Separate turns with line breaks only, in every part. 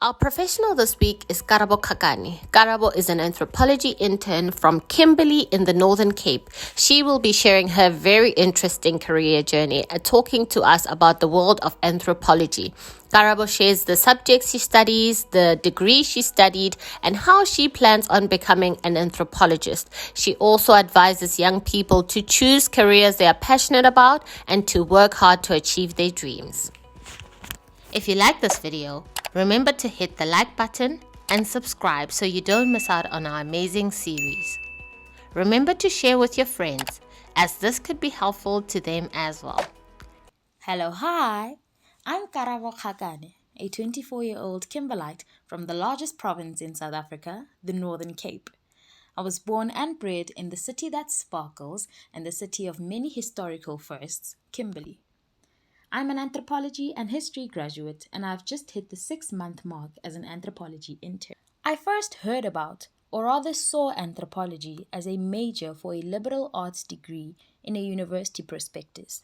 Our professional this week is Karabo Kgakane. Karabo is an anthropology intern from Kimberley in the Northern Cape. She will be sharing her very interesting career journey and talking to us about the world of anthropology. Karabo shares the subjects she studies, the degree she studied, and how she plans on becoming an anthropologist. She also advises young people to choose careers they are passionate about and to work hard to achieve their dreams. If you like this video, remember to hit the like button and subscribe so you don't miss out on our amazing series. Remember to share with your friends, as this could be helpful to them as well.
Hello, hi. I'm Karabo Kgakane, a 24-year-old Kimberlite from the largest province in South Africa, the Northern Cape. I was born and bred in the city that sparkles and the city of many historical firsts, Kimberley. I'm an anthropology and history graduate, and I've just hit the 6-month mark as an anthropology intern. I first heard about, or rather saw anthropology as a major for a liberal arts degree in a university prospectus.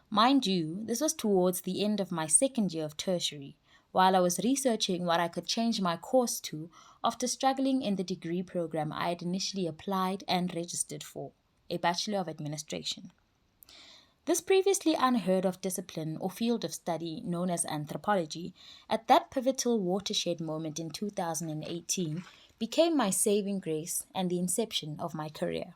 Mind you, this was towards the end of my second year of tertiary, while I was researching what I could change my course to after struggling in the degree program I had initially applied and registered for, a Bachelor of Administration. This previously unheard of discipline or field of study known as anthropology, at that pivotal watershed moment in 2018, became my saving grace and the inception of my career.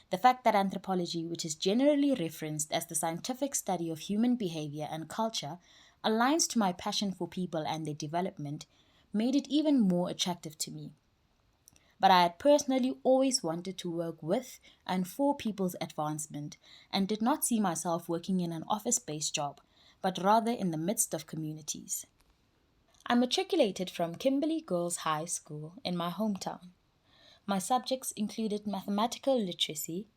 The fact that anthropology, which is generally referenced as the scientific study of human behavior and culture, aligns to my passion for people and their development, made it even more attractive to me. But I had personally always wanted to work with and for people's advancement and did not see myself working in an office-based job, but rather in the midst of communities. I matriculated from Kimberley Girls High School in my hometown. My subjects included mathematical literacy,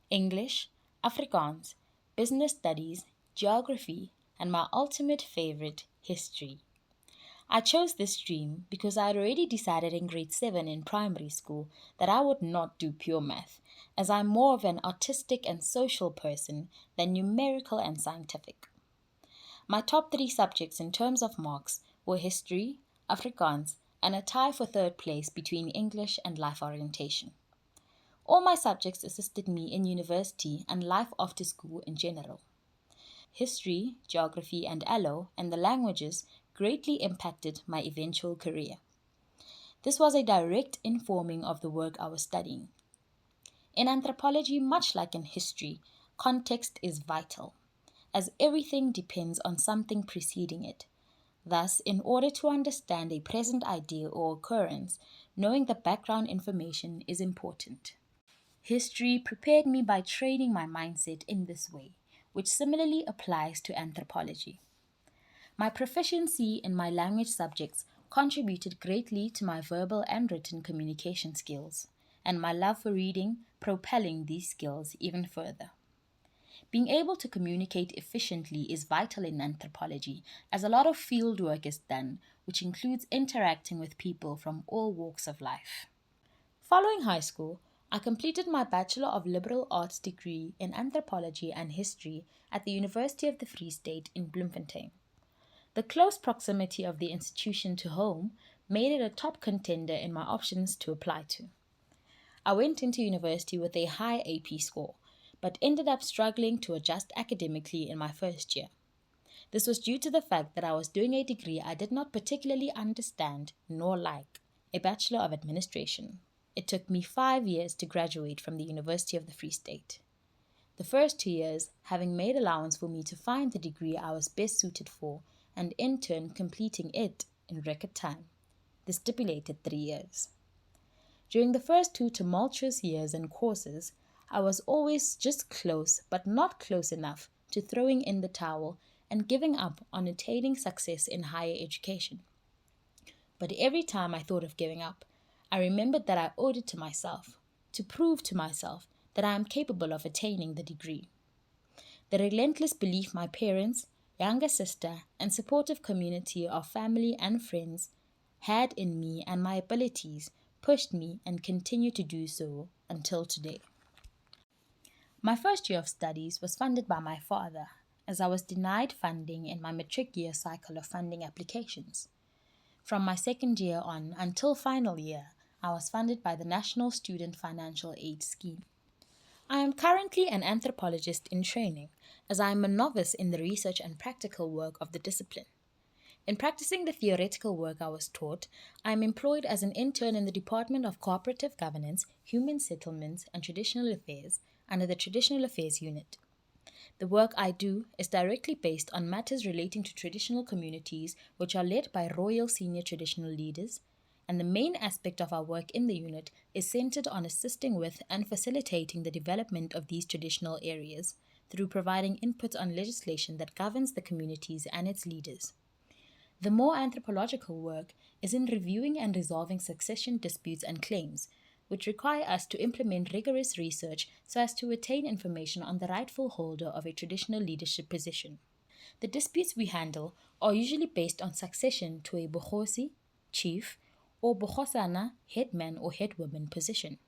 English, Afrikaans, business studies, geography, and my ultimate favorite, history. I chose this stream because I had already decided in grade 7 in primary school that I would not do pure math, as I'm more of an artistic and social person than numerical and scientific. My top 3 subjects in terms of marks were history, Afrikaans, and a tie for third place between English and life orientation. All my subjects assisted me in university and life after school in general. History, geography, and allo, and the languages greatly impacted my eventual career. This was a direct informing of the work I was studying. In anthropology, much like in history, context is vital, as everything depends on something preceding it. Thus, in order to understand a present idea or occurrence, knowing the background information is important. History prepared me by training my mindset in this way, which similarly applies to anthropology. My proficiency in my language subjects contributed greatly to my verbal and written communication skills, and my love for reading propelling these skills even further. Being able to communicate efficiently is vital in anthropology, as a lot of field work is done, which includes interacting with people from all walks of life. Following high school, I completed my Bachelor of Liberal Arts degree in Anthropology and History at the University of the Free State in Bloemfontein. The close proximity of the institution to home made it a top contender in my options to apply to. I went into university with a high AP score, but ended up struggling to adjust academically in my first year. This was due to the fact that I was doing a degree I did not particularly understand nor like, a Bachelor of Administration. It took me 5 years to graduate from the University of the Free State. The first 2 years having made allowance for me to find the degree I was best suited for, and in turn completing it in record time, the stipulated 3 years. During the first 2 tumultuous years and courses, I was always just close but not close enough to throwing in the towel and giving up on attaining success in higher education. But every time I thought of giving up, I remembered that I owed it to myself, to prove to myself that I am capable of attaining the degree. The relentless belief my parents, younger sister, and supportive community of family and friends had in me and my abilities pushed me and continue to do so until today. My first year of studies was funded by my father, as I was denied funding in my matric year cycle of funding applications. From my second year on until final year, I was funded by the National Student Financial Aid Scheme. I am currently an anthropologist in training, as I am a novice in the research and practical work of the discipline. In practicing the theoretical work I was taught, I am employed as an intern in the Department of Cooperative Governance, Human Settlements, and Traditional Affairs under the Traditional Affairs Unit. The work I do is directly based on matters relating to traditional communities which are led by royal senior traditional leaders, and the main aspect of our work in the unit is centered on assisting with and facilitating the development of these traditional areas through providing input on legislation that governs the communities and its leaders. The more anthropological work is in reviewing and resolving succession disputes and claims, which require us to implement rigorous research so as to attain information on the rightful holder of a traditional leadership position. The disputes we handle are usually based on succession to a bogosi, chief, or bogosana, headman or headwoman position,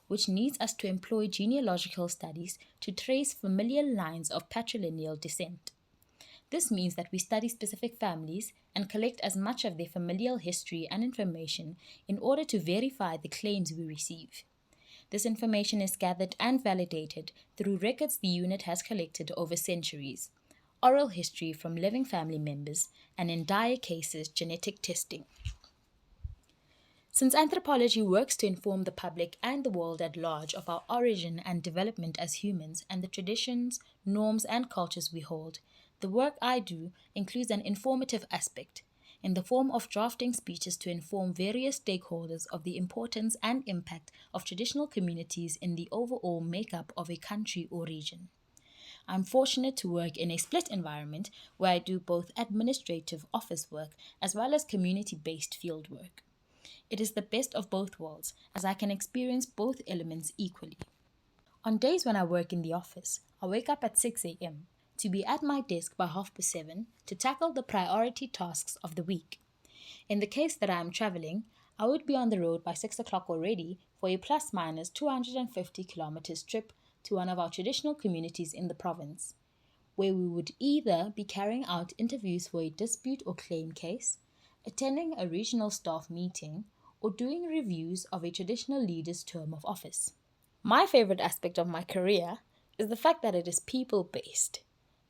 which needs us to employ genealogical studies to trace familial lines of patrilineal descent. This means that we study specific families and collect as much of their familial history and information in order to verify the claims we receive. This information is gathered and validated through records the unit has collected over centuries, oral history from living family members, and in dire cases, genetic testing. Since anthropology works to inform the public and the world at large of our origin and development as humans and the traditions, norms, and cultures we hold, the work I do includes an informative aspect in the form of drafting speeches to inform various stakeholders of the importance and impact of traditional communities in the overall makeup of a country or region. I'm fortunate to work in a split environment where I do both administrative office work as well as community-based field work. It is the best of both worlds, as I can experience both elements equally. On days when I work in the office, I wake up at 6 a.m. to be at my desk by 7:30 to tackle the priority tasks of the week. In the case that I am traveling, I would be on the road by 6 o'clock already for a plus minus 250 kilometers trip to one of our traditional communities in the province, where we would either be carrying out interviews for a dispute or claim case, attending a regional staff meeting, or doing reviews of a traditional leader's term of office. My favorite aspect of my career is the fact that it is people-based.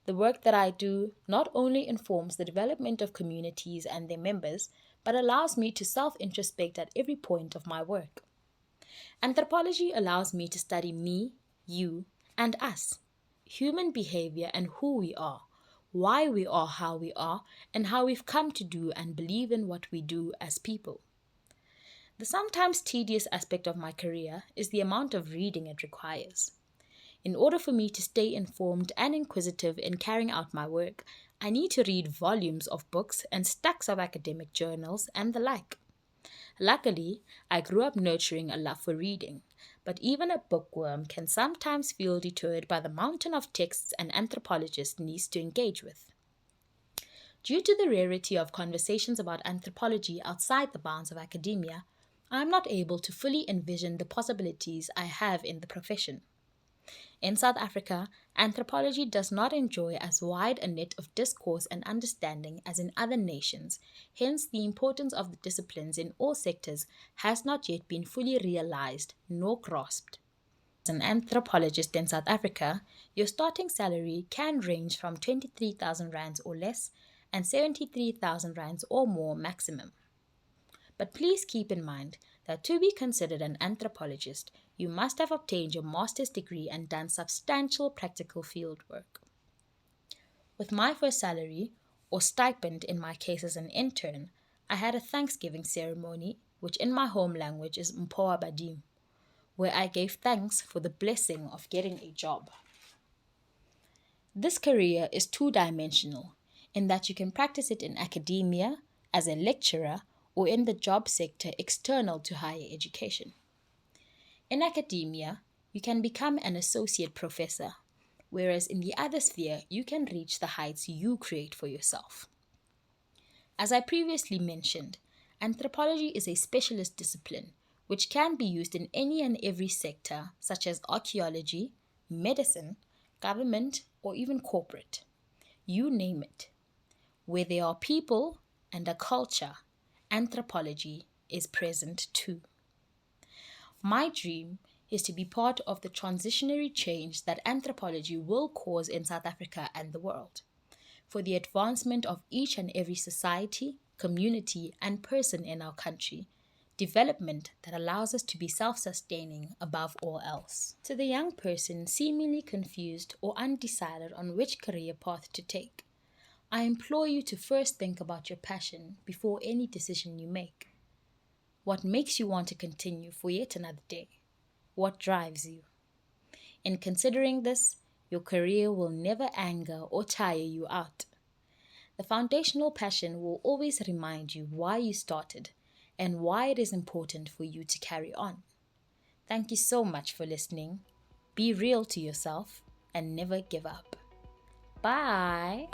The work that I do not only informs the development of communities and their members, but allows me to self-introspect at every point of my work. Anthropology allows me to study me, you, and us, human behavior and who we are, why we are how we are, and how we've come to do and believe in what we do as people. The sometimes tedious aspect of my career is the amount of reading it requires. In order for me to stay informed and inquisitive in carrying out my work, I need to read volumes of books and stacks of academic journals and the like. Luckily, I grew up nurturing a love for reading, but even a bookworm can sometimes feel deterred by the mountain of texts an anthropologist needs to engage with. Due to the rarity of conversations about anthropology outside the bounds of academia, I am not able to fully envision the possibilities I have in the profession. In South Africa, anthropology does not enjoy as wide a net of discourse and understanding as in other nations, hence the importance of the disciplines in all sectors has not yet been fully realized nor grasped. As an anthropologist in South Africa, your starting salary can range from 23,000 rands or less and 73,000 rands or more maximum. But please keep in mind that to be considered an anthropologist, you must have obtained your master's degree and done substantial practical fieldwork. With my first salary, or stipend in my case as an intern, I had a Thanksgiving ceremony, which in my home language is Mpoa Badim, where I gave thanks for the blessing of getting a job. This career is two-dimensional, in that you can practice it in academia, as a lecturer, or in the job sector external to higher education. In academia, you can become an associate professor, whereas in the other sphere, you can reach the heights you create for yourself. As I previously mentioned, anthropology is a specialist discipline which can be used in any and every sector, such as archaeology, medicine, government, or even corporate. You name it. Where there are people and a culture, anthropology is present too. My dream is to be part of the transitionary change that anthropology will cause in South Africa and the world, for the advancement of each and every society, community, and person in our country, development that allows us to be self sustaining above all else. To the young person seemingly confused or undecided on which career path to take, I implore you to first think about your passion before any decision you make. What makes you want to continue for yet another day? What drives you? In considering this, your career will never anger or tire you out. The foundational passion will always remind you why you started and why it is important for you to carry on. Thank you so much for listening. Be real to yourself and never give up. Bye.